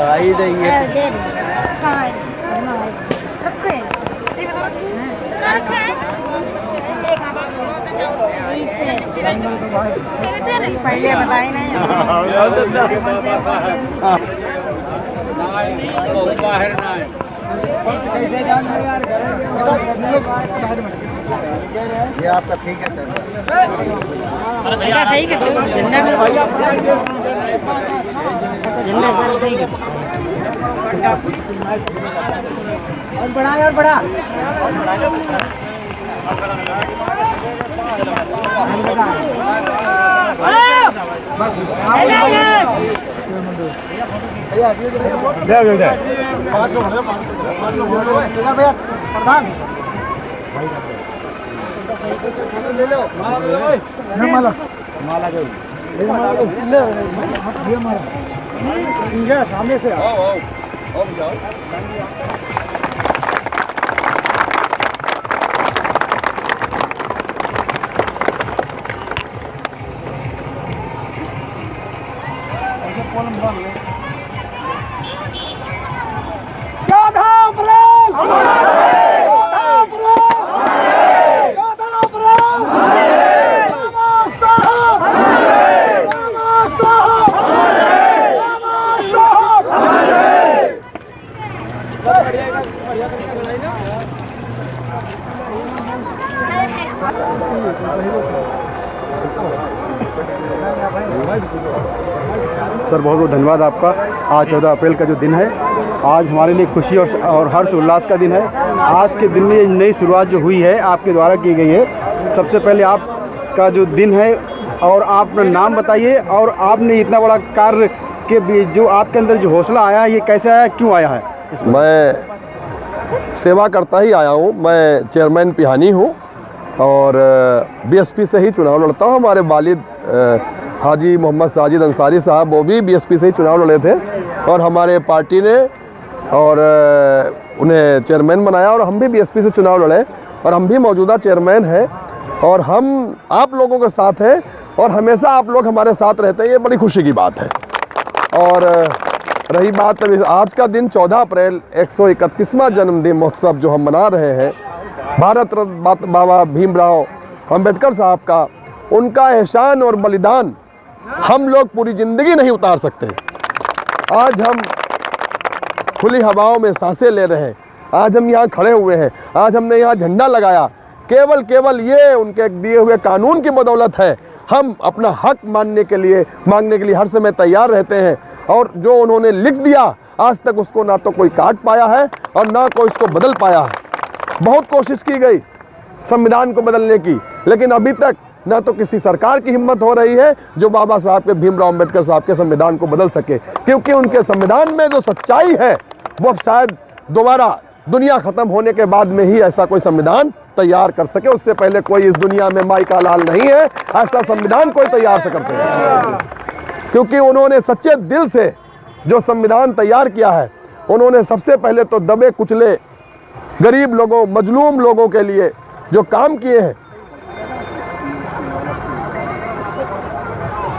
आई रही है। पहले बताई नहीं बाहर ना ये आपका ठीक है सर। ठीक है और बड़ा यार बड़ा प्रधान ले लो माला माला दो ये माला सामने से आओ जाओ। सर बहुत बहुत धन्यवाद आपका। आज 14 अप्रैल का जो दिन है, आज हमारे लिए खुशी और हर्ष उल्लास का दिन है। आज के दिन में ये नई शुरुआत जो हुई है आपके द्वारा की गई है। सबसे पहले आपका जो दिन है और आप अपना नाम बताइए, और आपने इतना बड़ा कार्य के जो आपके अंदर जो हौसला आया है ये कैसे आया, क्यों आया है? मैं सेवा करता ही आया हूँ। मैं चेयरमैन पिहानी हूँ और बीएसपी से ही चुनाव लड़ता हूँ। हमारे वालिद हाजी मोहम्मद साजिद अंसारी साहब वो भी बीएसपी से ही चुनाव लड़े थे और हमारे पार्टी ने और उन्हें चेयरमैन बनाया और हम भी बीएसपी से चुनाव लड़े और हम भी मौजूदा चेयरमैन हैं और हम आप लोगों के साथ हैं और हमेशा आप लोग हमारे साथ रहते हैं। ये बड़ी खुशी की बात है। और रही बात अभी आज का दिन 14 अप्रैल 131वां जन्मदिन महोत्सव जो हम मना रहे हैं, भारत रत्न बाबा भीमराव अंबेडकर साहब का, उनका एहसान और बलिदान हम लोग पूरी ज़िंदगी नहीं उतार सकते। आज हम खुली हवाओं में सांसें ले रहे हैं, आज हम यहाँ खड़े हुए हैं, आज हमने यहाँ झंडा लगाया, केवल ये उनके दिए हुए कानून की बदौलत है। हम अपना हक मांगने के लिए हर समय तैयार रहते हैं और जो उन्होंने लिख दिया आज तक उसको ना तो कोई काट पाया है और ना कोई इसको बदल पाया है। बहुत कोशिश की गई संविधान को बदलने की, लेकिन अभी तक ना तो किसी सरकार की हिम्मत हो रही है जो बाबा साहब के भीमराव अंबेडकर साहब के संविधान को बदल सके, क्योंकि उनके संविधान में जो सच्चाई है वो शायद दोबारा दुनिया ख़त्म होने के बाद में ही ऐसा कोई संविधान तैयार कर सके। उससे पहले कोई इस दुनिया में माई का लाल नहीं है ऐसा संविधान कोई तैयार से करते हैं, क्योंकि उन्होंने सच्चे दिल से जो संविधान तैयार किया है, उन्होंने सबसे पहले तो दबे कुचले गरीब लोगों, मजलूम लोगों के लिए जो काम किए हैं,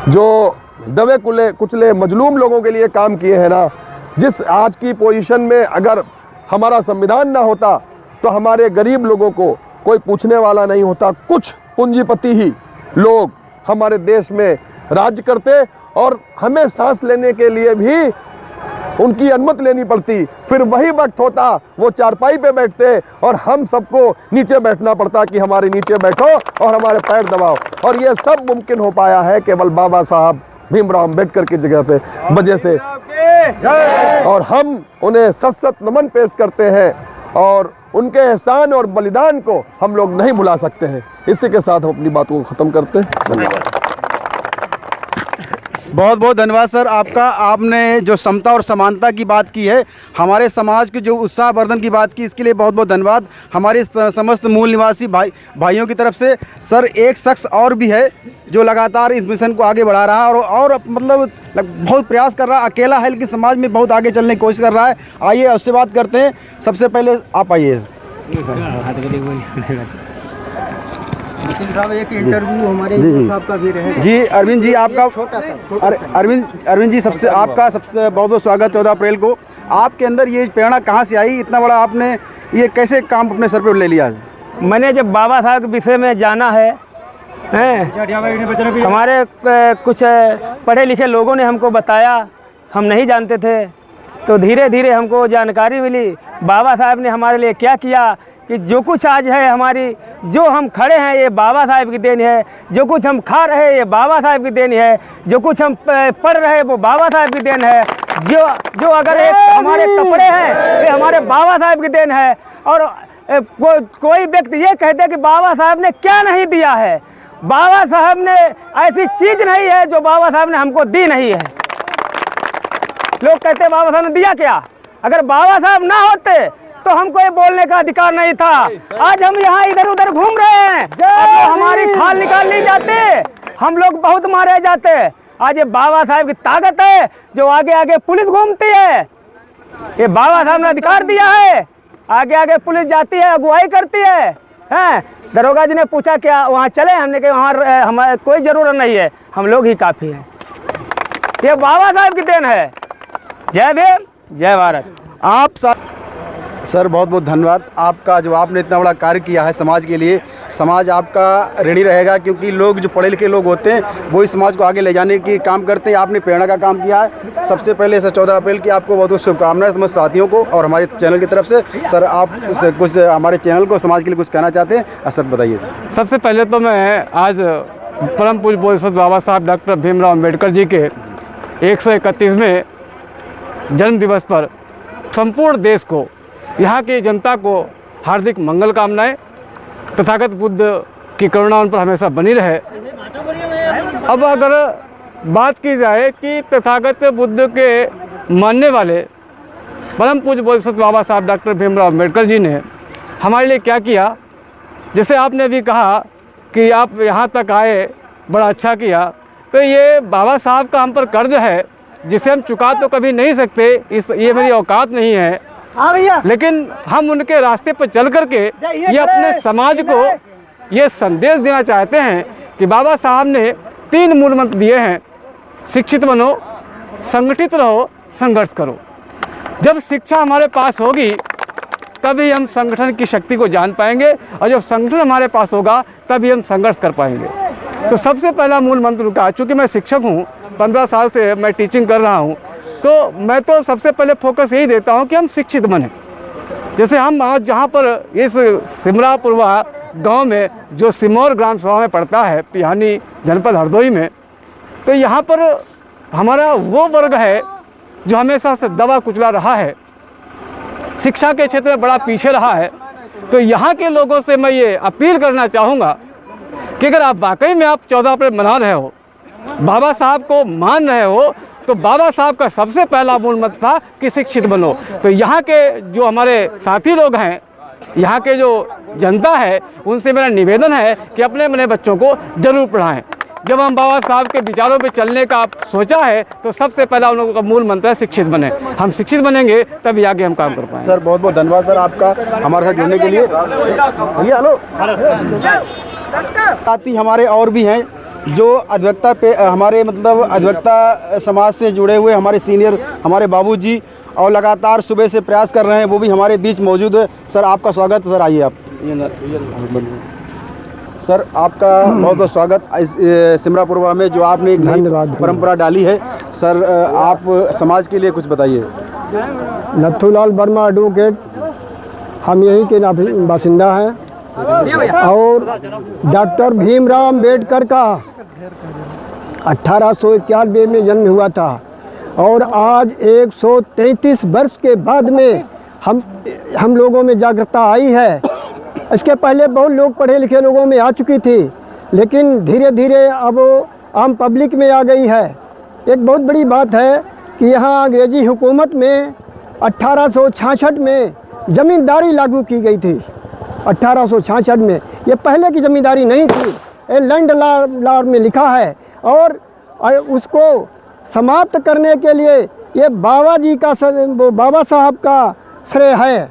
जो दबे कुचले मजलूम लोगों के लिए काम किए हैं ना, जिस आज की पोजीशन में अगर हमारा संविधान ना होता तो हमारे गरीब लोगों को कोई पूछने वाला नहीं होता। कुछ पूंजीपति ही लोग हमारे देश में राज्य करते और हमें सांस लेने के लिए भी उनकी अनुमति लेनी पड़ती। फिर वही वक्त होता वो चारपाई पे बैठते और हम सबको नीचे बैठना पड़ता कि हमारे नीचे बैठो और हमारे पैर दबाओ। और ये सब मुमकिन हो पाया है केवल बाबा साहब भीमराव अंबेडकर की जगह पे वजह से, और हम उन्हें सत नमन पेश करते हैं और उनके एहसान और बलिदान को हम लोग नहीं भुला सकते हैं। इसी के साथ हम अपनी बातों को ख़त्म करते हैं। धन्यवाद। बहुत बहुत धन्यवाद सर आपका। आपने जो समता और समानता की बात की है, हमारे समाज के जो उत्साहवर्धन की बात की, इसके लिए बहुत बहुत धन्यवाद हमारे समस्त मूल निवासी भाइयों की तरफ से। सर एक शख्स और भी है जो लगातार इस मिशन को आगे बढ़ा रहा है और मतलब बहुत प्रयास कर रहा है, अकेला है लेकिन समाज में बहुत आगे चलने की कोशिश कर रहा है। आइए उससे बात करते हैं। सबसे पहले आप आइए। नितिन साहब एक इंटरव्यू हमारे जी, जी। साहब का भी रहेगा। जी अरविंद जी आपका छोटा सा अरविंद जी सबसे आपका सबसे बहुत बहुत स्वागत 14 अप्रैल को। आपके अंदर ये प्रेरणा कहाँ से आई, इतना बड़ा आपने ये कैसे काम अपने सर पे ले लिया? मैंने जब बाबा साहब के विषय में जाना है हमारे कुछ पढ़े लिखे लोगों ने हमको बताया, हम नहीं जानते थे, तो धीरे धीरे हमको जानकारी मिली बाबा साहब ने हमारे लिए क्या किया, कि जो कुछ आज है हमारी, जो हम खड़े हैं ये बाबा साहब की देन है, जो कुछ हम खा रहे हैं ये बाबा साहब की देन है, जो कुछ हम पढ़ रहे हैं वो बाबा साहब की देन है, जो अगर एक हमारे कपड़े हैं ये हमारे बाबा साहब की देन है। और कोई व्यक्ति ये कहते कि बाबा साहब ने क्या नहीं दिया है, बाबा साहब ने ऐसी चीज़ नहीं है जो बाबा साहब ने हमको दी नहीं है। लोग कहते हैं बाबा साहब ने दिया क्या, अगर बाबा साहब ना होते तो हमको ये बोलने का अधिकार नहीं था। आज हम यहाँ इधर उधर घूम रहे हैं, अब हमारी खाल निकाल ली जाते, हम लोग बहुत मारे जाते। आज ये बाबा साहब की ताकत है जो आगे आगे पुलिस घूमती है, ये बाबा साहब ने अधिकार दिया है, आगे आगे पुलिस जाती है, अगुवाई करती है। हैं दरोगा जी ने पूछा क्या वहाँ चले, हमने कहा वहाँ हमारे कोई ज़रूरत नहीं है, हम लोग ही काफ़ी हैं। ये बाबा साहब की देन है। जय भीम, जय भारत। आप सर बहुत बहुत धन्यवाद आपका, जो आपने इतना बड़ा कार्य किया है समाज के लिए। समाज आपका ऋणी रहेगा, क्योंकि लोग जो पढ़े लिखे लोग होते हैं वही समाज को आगे ले जाने की काम करते हैं। आपने प्रेरणा का काम किया है। सबसे पहले सर 14 अप्रैल की आपको बहुत बहुत शुभकामनाएं समस्त साथियों को और हमारे चैनल की तरफ से। सर आप कुछ हमारे चैनल को समाज के लिए कुछ कहना चाहते हैं? सर बताइए। सबसे पहले तो मैं आज परम पूज्य बोधिसत्व बाबा साहब डॉक्टर भीमराव अम्बेडकर जी के 131वें जन्म दिवस पर संपूर्ण देश को, यहाँ की जनता को हार्दिक मंगल कामनाएं। तथागत बुद्ध की करुणा उन पर हमेशा बनी रहे। अब अगर बात की जाए कि तथागत बुद्ध के मानने वाले परम पूज्य बोधिसत्व बाबा साहब डॉक्टर भीमराव अम्बेडकर जी ने हमारे लिए क्या किया, जैसे आपने अभी कहा कि आप यहाँ तक आए, बड़ा अच्छा किया, तो ये बाबा साहब का हम पर कर्ज है जिसे हम चुका तो कभी नहीं सकते, ये मेरी औकात नहीं है। हाँ भैया, लेकिन हम उनके रास्ते पर चल करके ये अपने समाज को ये संदेश देना चाहते हैं कि बाबा साहब ने 3 मूल मंत्र दिए हैं, शिक्षित बनो, संगठित रहो, संघर्ष करो। जब शिक्षा हमारे पास होगी तभी हम संगठन की शक्ति को जान पाएंगे, और जब संगठन हमारे पास होगा तभी हम संघर्ष कर पाएंगे। तो सबसे पहला मूल मंत्र का, चूँकि मैं शिक्षक हूँ, 15 साल से मैं टीचिंग कर रहा हूँ, तो मैं तो सबसे पहले फोकस यही देता हूँ कि हम शिक्षित बने। जैसे हम आज जहाँ पर इस सिमरापुरवा गांव में, जो सिमौर ग्राम सभा में पड़ता है, पिहानी जनपद हरदोई में, तो यहाँ पर हमारा वो वर्ग है जो हमेशा से दबा कुचला रहा है, शिक्षा के क्षेत्र में बड़ा पीछे रहा है। तो यहाँ के लोगों से मैं ये अपील करना चाहूँगा कि अगर आप वाकई में आप 14 अप्रैल मना रहे हो, बाबा साहब को मान रहे हो, तो बाबा साहब का सबसे पहला मूल मंत्र था कि शिक्षित बनो। तो यहाँ के जो हमारे साथी लोग हैं, यहाँ के जो जनता है, उनसे मेरा निवेदन है कि अपने अपने बच्चों को जरूर पढ़ाएं। जब हम बाबा साहब के विचारों पे चलने का सोचा है तो सबसे पहला उन लोगों का मूल मंत्र है शिक्षित बने। हम शिक्षित बनेंगे तभी आगे हम काम कर पाएंगे। सर बहुत बहुत धन्यवाद सर आपका हमारे साथ जुड़ने के लिए। भैया हेलो। साथी हमारे और भी हैं जो अधिवक्ता पे हमारे मतलब अधिवक्ता समाज से जुड़े हुए हमारे सीनियर, हमारे बाबूजी, और लगातार सुबह से प्रयास कर रहे हैं, वो भी हमारे बीच मौजूद है। सर आपका स्वागत। सर आइए आप। सर आपका बहुत बहुत स्वागत इस सिमरापुरवा में, जो आपने एक धन्यवाद परंपरा डाली है। सर आप समाज के लिए कुछ बताइए। नथुलाल वर्मा एडवोकेट, हम यहीं के बासिंदा हैं, और डॉक्टर भीमराव अम्बेडकर का 1891 में जन्म हुआ था, और आज 133 वर्ष के बाद में हम लोगों में जागरूकता आई है। इसके पहले बहुत लोग पढ़े लिखे लोगों में आ चुकी थी, लेकिन धीरे धीरे अब आम पब्लिक में आ गई है। एक बहुत बड़ी बात है कि यहाँ अंग्रेजी हुकूमत में 1866 में ज़मींदारी लागू की गई थी। 1866 में, ये पहले की ज़मींदारी नहीं थी, ये लैंड लॉ में लिखा है, और उसको समाप्त करने के लिए ये बाबा साहब का श्रेय है,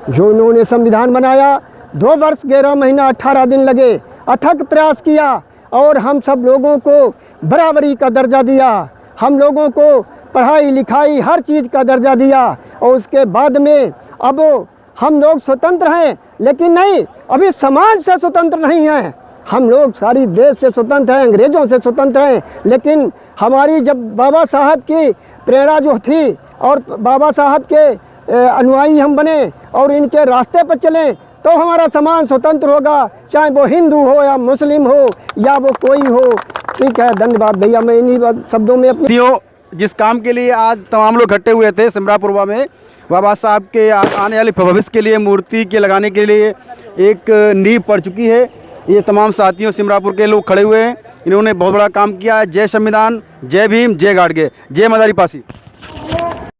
जो उन्होंने संविधान बनाया। 2 वर्ष 11 महीना 18 दिन लगे, अथक प्रयास किया और हम सब लोगों को बराबरी का दर्जा दिया, हम लोगों को पढ़ाई लिखाई हर चीज़ का दर्जा दिया। और उसके बाद में अब हम लोग स्वतंत्र हैं, लेकिन नहीं, अभी समाज से स्वतंत्र नहीं हैं। हम लोग सारी देश से स्वतंत्र हैं, अंग्रेज़ों से स्वतंत्र हैं, लेकिन हमारी जब बाबा साहब की प्रेरणा जो थी और बाबा साहब के अनुयायी हम बने और इनके रास्ते पर चलें तो हमारा समाज स्वतंत्र होगा, चाहे वो हिंदू हो या मुस्लिम हो या वो कोई हो। ठीक है, धन्यवाद भैया। मैं इन्हीं शब्दों में अपनी जिस काम के लिए आज तमाम लोग इकट्ठे हुए थे सिमरापुरवा में, बाबा साहब के आने वाले भविष्य के लिए मूर्ति के लगाने के लिए एक नींव पड़ चुकी है। ये तमाम साथियों सिमरापुर के लोग खड़े हुए हैं, इन्होंने बहुत बड़ा काम किया है। जय संविधान, जय भीम, जय गाडगे, जय मदारी पासी।